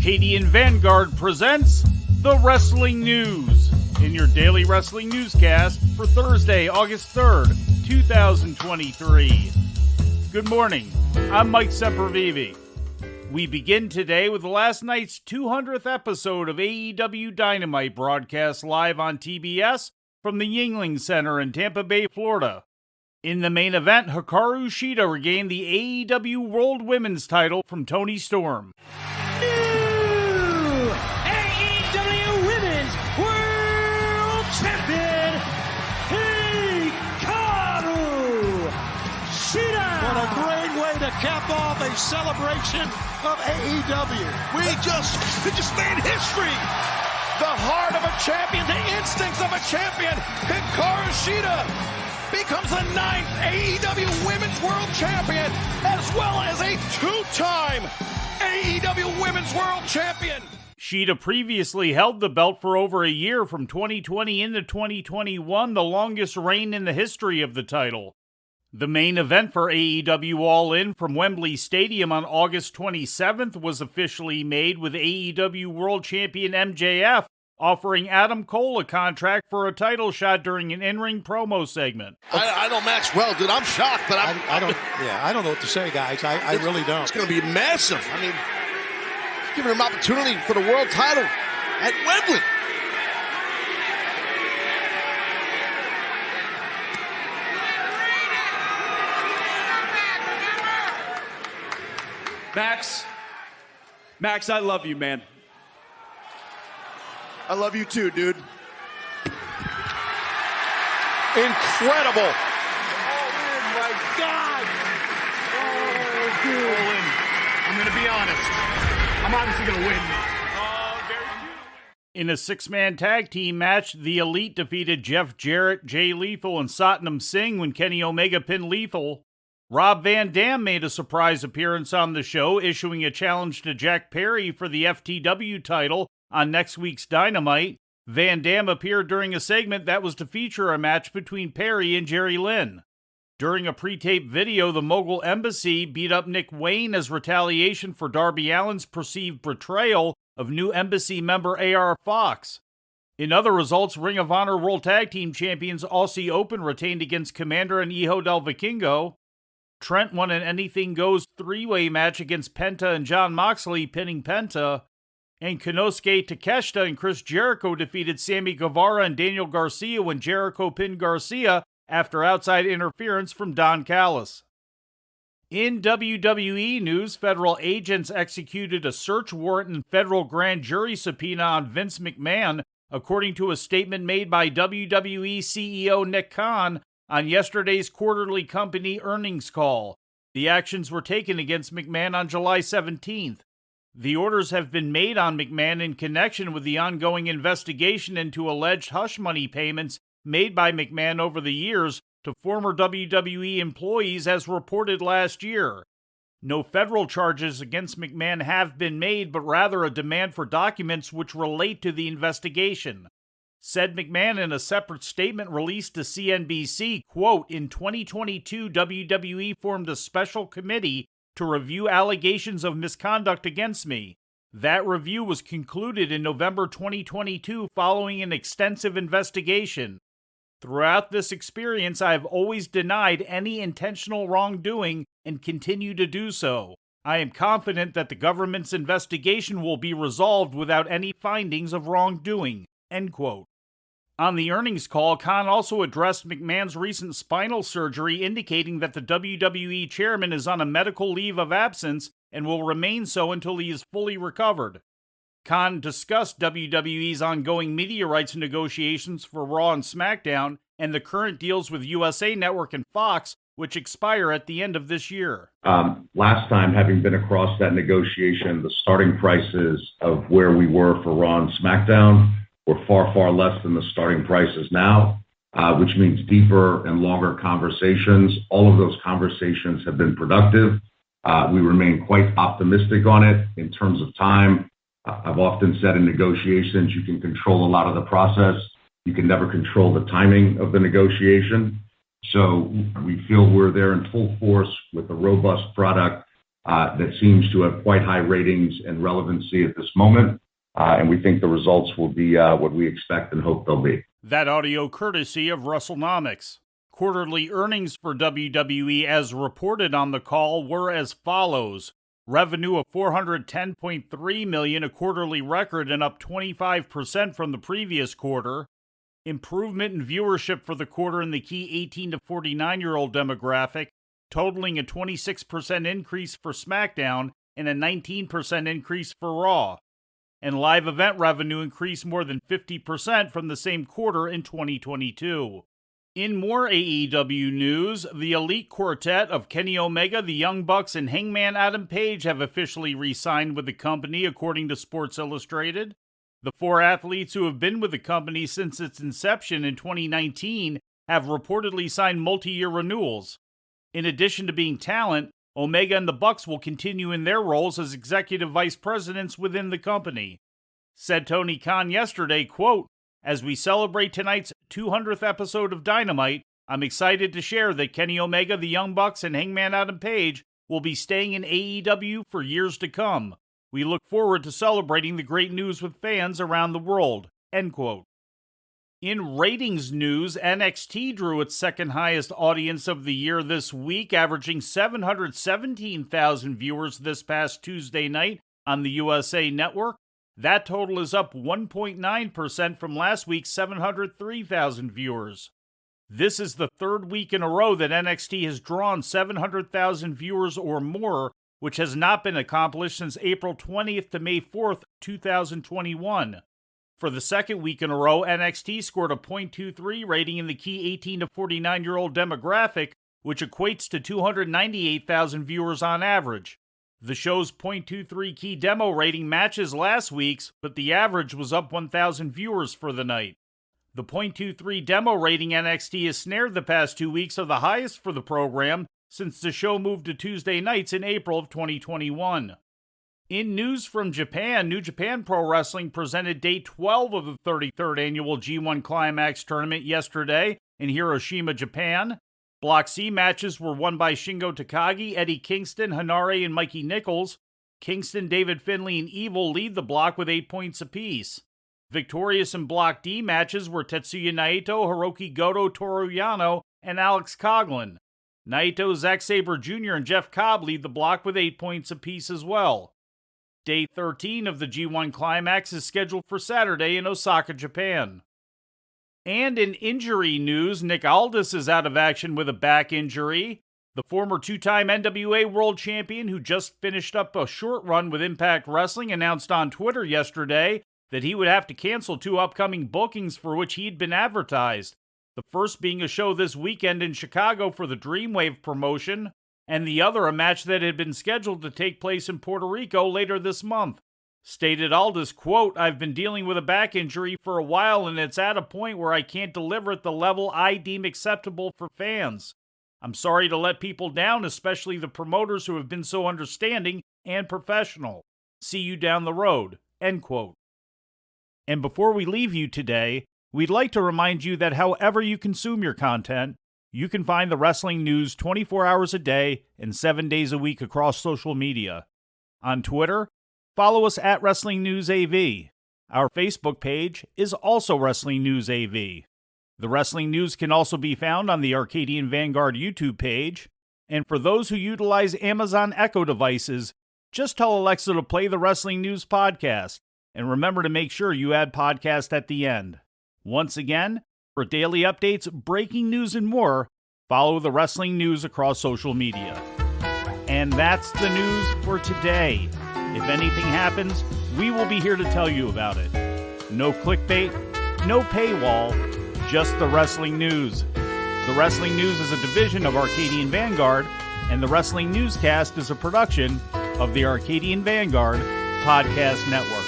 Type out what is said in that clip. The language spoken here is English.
Arcadian Vanguard presents The Wrestling News in your daily wrestling newscast for Thursday, August 3rd, 2023. Good morning, I'm Mike Sempervive. We begin today with last night's 200th episode of AEW Dynamite, broadcast live on TBS from the Yuengling Center in Tampa Bay, Florida. In the main event, Hikaru Shida regained the AEW World Women's title from Toni Storm. New AEW Women's World Champion, Hikaru Shida! What a great way to cap off a celebration of AEW. We just made history. The heart of a champion, the instincts of a champion, Hikaru Shida becomes the 9th AEW Women's World Champion, as well as a 2-time AEW Women's World Champion. Shida previously held the belt for over a year from 2020 into 2021, the longest reign in the history of the title. The main event for AEW All In from Wembley Stadium on August 27th was officially made, with AEW World Champion MJF offering Adam Cole a contract for a title shot during an in-ring promo segment. I know Max well, dude. I'm shocked, but I don't know what to say, guys. I really don't. It's going to be massive. I mean, giving him an opportunity for the world title at Wembley. Max, I love you, man. I love you too, dude. Incredible. Oh my God. Oh, dude. I'm going to be honest. I'm obviously going to win. In a six-man tag team match, the Elite defeated Jeff Jarrett, Jay Lethal, and Satnam Singh when Kenny Omega pinned Lethal. Rob Van Dam made a surprise appearance on the show, issuing a challenge to Jack Perry for the FTW title on next week's Dynamite. Van Dam appeared during a segment that was to feature a match between Perry and Jerry Lynn. During a pre-taped video, the Mogul Embassy beat up Nick Wayne as retaliation for Darby Allin's perceived betrayal of new Embassy member AR Fox. In other results, Ring of Honor World Tag Team Champions Aussie Open retained against Commander and Hijo del Vikingo. Trent won an Anything Goes three-way match against Penta and Jon Moxley, pinning Penta. And Konosuke Takeshita and Chris Jericho defeated Sammy Guevara and Daniel Garcia when Jericho pinned Garcia after outside interference from Don Callis. In WWE news, federal agents executed a search warrant and federal grand jury subpoena on Vince McMahon, according to a statement made by WWE CEO Nick Khan on yesterday's quarterly company earnings call. The actions were taken against McMahon on July 17th. The orders have been made on McMahon in connection with the ongoing investigation into alleged hush money payments made by McMahon over the years to former WWE employees, as reported last year. No federal charges against McMahon have been made, but rather a demand for documents which relate to the investigation. Said McMahon in a separate statement released to CNBC, quote, "In 2022, WWE formed a special committee to review allegations of misconduct against me. That review was concluded in November 2022 following an extensive investigation. Throughout this experience, I have always denied any intentional wrongdoing and continue to do so. I am confident that the government's investigation will be resolved without any findings of wrongdoing," end quote. On the earnings call, Khan also addressed McMahon's recent spinal surgery, indicating that the WWE chairman is on a medical leave of absence and will remain so until he is fully recovered. Khan discussed WWE's ongoing media rights negotiations for Raw and SmackDown and the current deals with USA Network and Fox, which expire at the end of this year. Last time, having been across that negotiation, the starting prices of where we were for Raw and SmackDown were far, far less than the starting prices now, which means deeper and longer conversations. All of those conversations have been productive. We remain quite optimistic on it in terms of time. I've often said in negotiations, you can control a lot of the process. You can never control the timing of the negotiation. So we feel we're there in full force with a robust product that seems to have quite high ratings and relevancy at this moment. And we think the results will be what we expect and hope they'll be. That audio courtesy of WrestleNomics. Quarterly earnings for WWE as reported on the call were as follows. Revenue of $410.3 million, a quarterly record and up 25% from the previous quarter. Improvement in viewership for the quarter in the key 18 to 49-year-old demographic, totaling a 26% increase for SmackDown and a 19% increase for Raw. And live event revenue increased more than 50% from the same quarter in 2022. In more AEW news, the Elite Quartet of Kenny Omega, the Young Bucks, and Hangman Adam Page have officially re-signed with the company, according to Sports Illustrated. The four athletes who have been with the company since its inception in 2019 have reportedly signed multi-year renewals. In addition to being talent, Omega and the Bucks will continue in their roles as executive vice presidents within the company. Said Tony Khan yesterday, quote, "As we celebrate tonight's 200th episode of Dynamite, I'm excited to share that Kenny Omega, the Young Bucks, and Hangman Adam Page will be staying in AEW for years to come. We look forward to celebrating the great news with fans around the world." End quote. In ratings news, NXT drew its second highest audience of the year this week, averaging 717,000 viewers this past Tuesday night on the USA Network. That total is up 1.9% from last week's 703,000 viewers. This is the third week in a row that NXT has drawn 700,000 viewers or more, which has not been accomplished since April 20th to May 4th, 2021. For the second week in a row, NXT scored a .23 rating in the key 18 to 49-year-old demographic, which equates to 298,000 viewers on average. The show's .23 key demo rating matches last week's, but the average was up 1,000 viewers for the night. The .23 demo rating NXT has snared the past 2 weeks are the highest for the program since the show moved to Tuesday nights in April of 2021. In news from Japan, New Japan Pro Wrestling presented Day 12 of the 33rd Annual G1 Climax Tournament yesterday in Hiroshima, Japan. Block C matches were won by Shingo Takagi, Eddie Kingston, Hanare, and Mikey Nichols. Kingston, David Finlay, and Evil lead the block with 8 points apiece. Victorious in Block D matches were Tetsuya Naito, Hiroki Goto, Toru Yano, and Alex Coughlin. Naito, Zack Sabre Jr., and Jeff Cobb lead the block with 8 points apiece as well. Day 13 of the G1 Climax is scheduled for Saturday in Osaka, Japan. And in injury news, Nick Aldis is out of action with a back injury. The former two-time NWA World Champion, who just finished up a short run with Impact Wrestling, announced on Twitter yesterday that he would have to cancel 2 upcoming bookings for which he'd been advertised. The first being a show this weekend in Chicago for the Dreamwave promotion, and the other a match that had been scheduled to take place in Puerto Rico later this month. Stated Aldis, quote, "I've been dealing with a back injury for a while and it's at a point where I can't deliver at the level I deem acceptable for fans. I'm sorry to let people down, especially the promoters who have been so understanding and professional. See you down the road." End quote. And before we leave you today, we'd like to remind you that however you consume your content, you can find the wrestling news 24 hours a day and 7 days a week across social media. On Twitter, follow us at Wrestling News AV. Our Facebook page is also Wrestling News AV. The Wrestling News can also be found on the Arcadian Vanguard YouTube page. And for those who utilize Amazon Echo devices, just tell Alexa to play the Wrestling News podcast. And remember to make sure you add podcast at the end. Once again, for daily updates, breaking news, and more, follow the Wrestling News across social media. And that's the news for today. If anything happens, we will be here to tell you about it. No clickbait, no paywall, just the Wrestling News. The Wrestling News is a division of Arcadian Vanguard, and the Wrestling Newscast is a production of the Arcadian Vanguard Podcast Network.